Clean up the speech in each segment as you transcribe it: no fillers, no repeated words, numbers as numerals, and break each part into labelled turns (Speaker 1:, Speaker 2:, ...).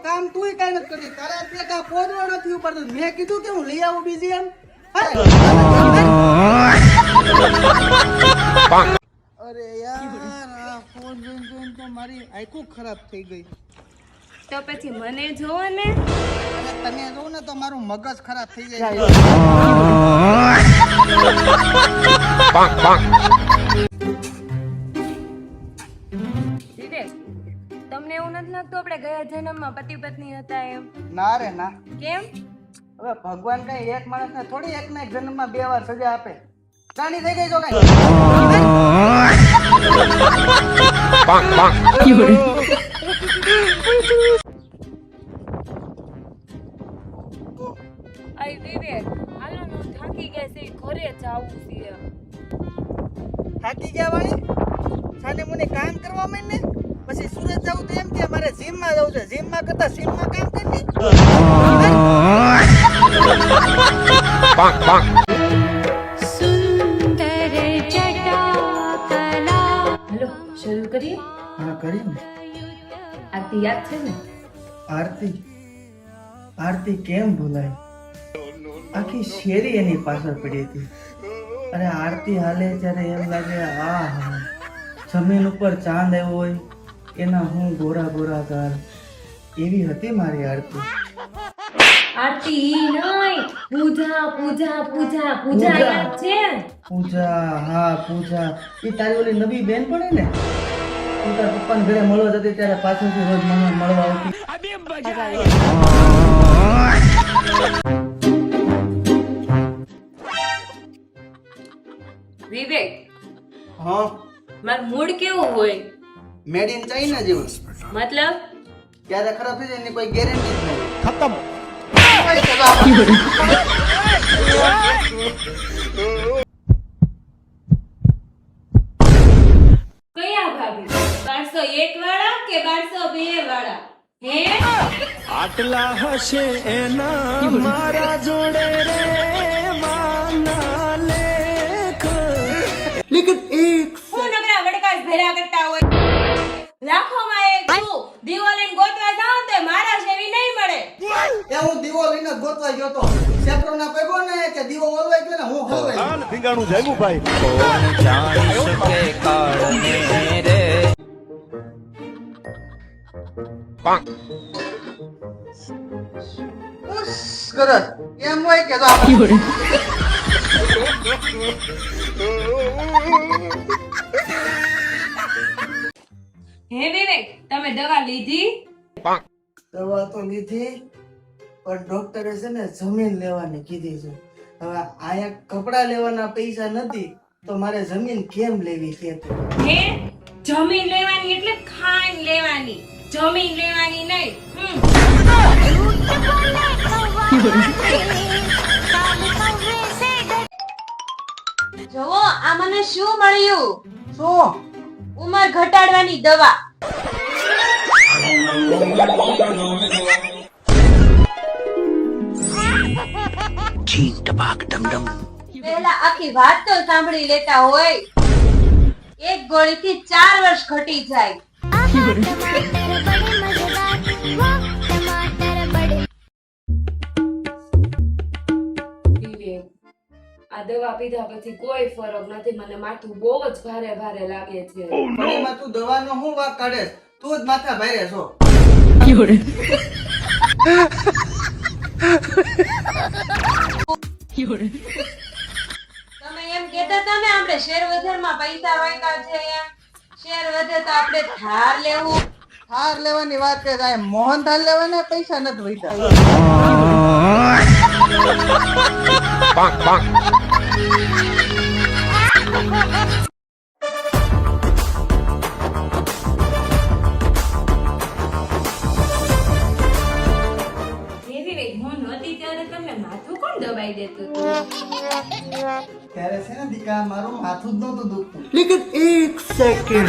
Speaker 1: કામ તુંય કાઈ નથી કરતી. તારા તે કા પોદરો નથી ઉપડતો. મેં કીધું કે હું લઈ આવું બીજી એમ. અરે યાર આ ફોન જોઈને તો મારી આંખો ખરાબ થઈ ગઈ.
Speaker 2: તો પછી મને જોવો ને.
Speaker 1: અને તને જોઉં ને તો મારું મગજ ખરાબ થઈ જાય.
Speaker 2: વિવેક, તમને એવું નથી લાગતું આપણે ગયા જન્મમાં પતિ પત્ની હતા એમ?
Speaker 1: ના રે ના.
Speaker 2: કેમ?
Speaker 1: હવે ભગવાન કઈ એક માણસને થોડી એક ના એક જન્મમાં 2 વાર સજા આપે. ગાંડી થઈ ગઈ તો કઈ.
Speaker 2: આઈ વિવેક, હાલો ને થાકી ગયા છે, ઘરે જાવું છે.
Speaker 1: થાકી ગયા વાળી સાને મને કામ કરવા માંડ ને પછી સુરત જવું તો એમ કે મારે જીમ માં જવું છે. જીમ માં કરતા સીમ માં કામ કરી.
Speaker 2: સુંદર જટા હાલો શરૂ કરીએ.
Speaker 1: હા કરી ને.
Speaker 2: આરતી યાદ છે ને?
Speaker 1: આરતી આરતી કેમ ભૂલાય? આખી શેરી એની પાછળ પડી હતી. અને આરતી હાલે ત્યારે એમ લાગે આ હા જમીન ઉપર ચાંદ આવ્યો હોય એના હું ગોરા ગોરા ગાલ. એવી હતી મારી આરતી.
Speaker 2: આરતી નહીં, પૂજા પૂજા પૂજા પૂજા યાદ છે?
Speaker 1: પૂજા, હા પૂજા. એ તારી ઓલી નવી બેન પડે ને તું તારા પપ્પાને ઘરે મળવા જતી ત્યારે પાછળથી રોજ મને મળવા આવતી.
Speaker 2: વિવેક,
Speaker 1: હા
Speaker 2: મારું મૂડ કેવું હોય?
Speaker 1: મેડ ઇન ચાઇના જેવું.
Speaker 2: મતલબ
Speaker 1: ક્યારે ખરાબ થઈ જાય એની કોઈ ગેરંટી જ નહીં. ખતમ.
Speaker 2: કયા ભાભી? 1201 વાળા કે 1202 વાળા? હે
Speaker 3: આટલા હશે એના મારા જોડે રે માના લેખ.
Speaker 1: લેકિન એક
Speaker 2: હું નકરા વડકાસ ભેરા કરતા હોય. લાખોમાં એક છું. દીવો લઈને ગોતવા જાવ તો મારા જેવી નહીં મળે.
Speaker 1: એ હું દીવો લઈને જ ગોતવા ગયો તો. સેપ્રો ના પૈગો ને કે દીવો ઓલવાઈ ગયો ને હું હલવાઈ ગયો.
Speaker 3: ભીંગાણું જાગ્યું ભાઈ.
Speaker 1: સરસ એમ હોય કે
Speaker 2: હે વિવેક, તમે દવા લીધી?
Speaker 1: દવા તો લીધી પણ ડોક્ટરે છે ને જમીન લેવાની કીધી છે. હવે આયા કપડા લેવાના પૈસા નથી તો મારે જમીન કેમ લેવી કે?
Speaker 2: હે જમીન લેવાની એટલે ખાન લેવાની, જમીન લેવાની નહીં. જોવો આ મને શું મળ્યું?
Speaker 1: શું?
Speaker 2: ઉંમર ઘટાડવાની દવા. પહેલા આખી વાત તો સાંભળી લેતા હોય. એક ગોળીથી 4 વર્ષ ઘટી જાય. આ દવા પીધા પછી કોઈ ફરક નથી. મને માથું બહુ જ ભારે ભારે લાગે છે.
Speaker 1: પણ એમાં તું દવાનો હું વાક કાઢે? તું જ માથા ભારે છો.
Speaker 2: તમે એમ કહેતા હતા ને આપણે શેર બજારમાં પૈસા રોક્યા છે એમ. શેર વધે તો આપણે થાર લેવું.
Speaker 1: હાર લેવાની વાત કરે છે. મોહન થાળ લેવાના પૈસા નથી વૈતા.
Speaker 2: દબાઈ દેતું
Speaker 1: ત્યારે છે ને દીકા મારું માથું જ નહોતું દુખતું. લેકિન એક સેકન્ડ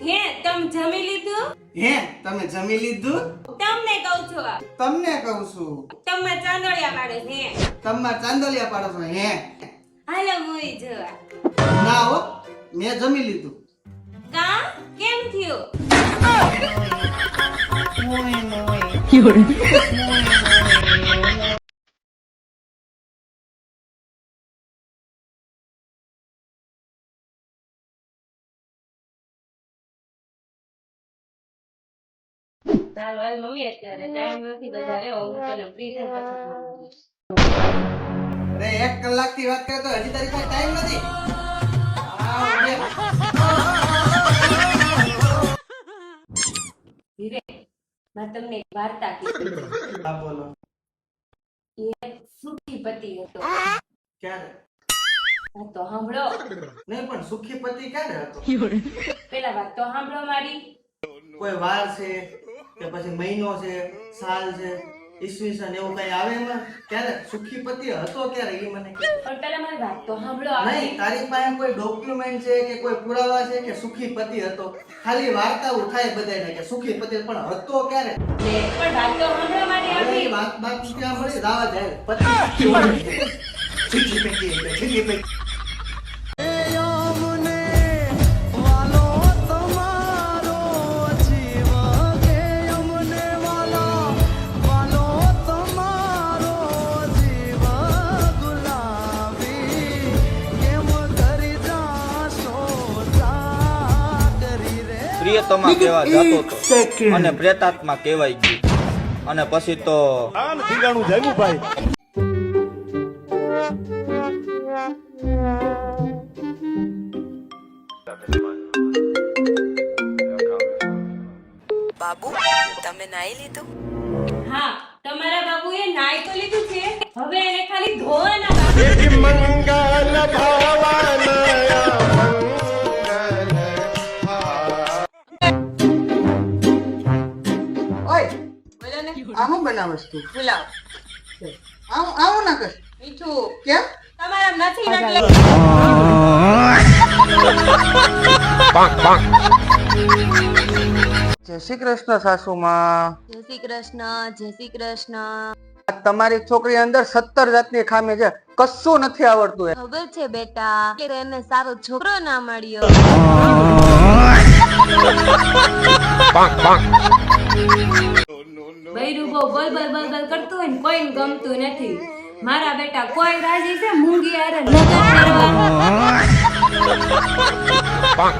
Speaker 2: હે તમે જમી લીધું?
Speaker 1: હે તમે જમી લીધું?
Speaker 2: તમને કહું છું.
Speaker 1: તમને કહું છું.
Speaker 2: તમે ચાંદોળિયા પાડે હે?
Speaker 1: તમાર ચાંદલિયા પાડો છો હે?
Speaker 2: હાલો મૂવી જોવા.
Speaker 1: ના હો, મેં જમી લીધું.
Speaker 2: કા કેમ થયું? ચાલ હાલ મમ્મી અત્યારે ટાઈમ નથી બજારે હું તને ફ્રી થઈ
Speaker 1: અરે 1 કલાકથી વાત કરે તો હજી તારી પાસે ટાઈમ નથી.
Speaker 2: ધીરે મેં તમને એક વાર્તા કીધી.
Speaker 1: હા બોલો.
Speaker 2: એક સુખી પતિ હતો.
Speaker 1: ક્યારે?
Speaker 2: વાત તો સાંભળો.
Speaker 1: નહીં પણ સુખી પતિ ક્યારે હતો?
Speaker 2: પેલા વાત તો સાંભળો મારી.
Speaker 1: કોઈ વાર છે કે પછી મહિનો છે, સાલ છે, ઈસવીસન એવું કઈ આવે એમાં? ક્યારે સુખી પતિ હતો ક્યારે એ મને કહે.
Speaker 2: પણ પેલા મારી વાત તો સાંભળો.
Speaker 1: નહીં, તારી પાસે કોઈ ડોક્યુમેન્ટ છે કે કોઈ પુરાવા છે કે સુખી પતિ હતો? ખાલી વાર્તાઓ થાય બધાને કે સુખી પતિ પણ હતો ક્યારે?
Speaker 2: પણ વાત તો સાંભળો મારી
Speaker 1: અરે
Speaker 2: આપણી.
Speaker 1: વાત ક્યાં મળી? દાવા જાય પતિ સુખી પતિ એટલે સુખી પતિ.
Speaker 4: પ્રિયતમા કહેવા જતો હતો અને પ્રેતાત્મા કહેવાય ગયું અને પછી તો
Speaker 3: આન ઠીકાણું જામ્યું ભાઈ.
Speaker 5: બાબુ તમે નાઈ લીધું?
Speaker 2: હા તમારા બાબુએ નાઈ તો લીધું છે, હવે એને ખાલી ધોવાના બાકી.
Speaker 3: મંગલ ભવાનયા
Speaker 1: ઓય બોલે ને, આ શું બનાવસ તું?
Speaker 2: પુલાવ
Speaker 1: આવું ના કર.
Speaker 2: મીઠું
Speaker 1: કેમ?
Speaker 2: તમારા નથી એટલે
Speaker 1: જય શ્રી કૃષ્ણ સાસુમાં.
Speaker 2: જય શ્રી કૃષ્ણ, જય શ્રી કૃષ્ણ.
Speaker 1: તમારી છોકરી અંદર 17 જાતની ખામી છે, કશું નથી આવડતું એ.
Speaker 2: ખબર છે બેટા કે એને સારો છોકરો ના મળ્યો. બૈરું બહુ બલ બલ બલ બલ કરતું હોય ને કોઈને ગમતું નથી. મારા બેટા કોઈ રાજી છે મૂંગી હારે લગ્ન કરવા.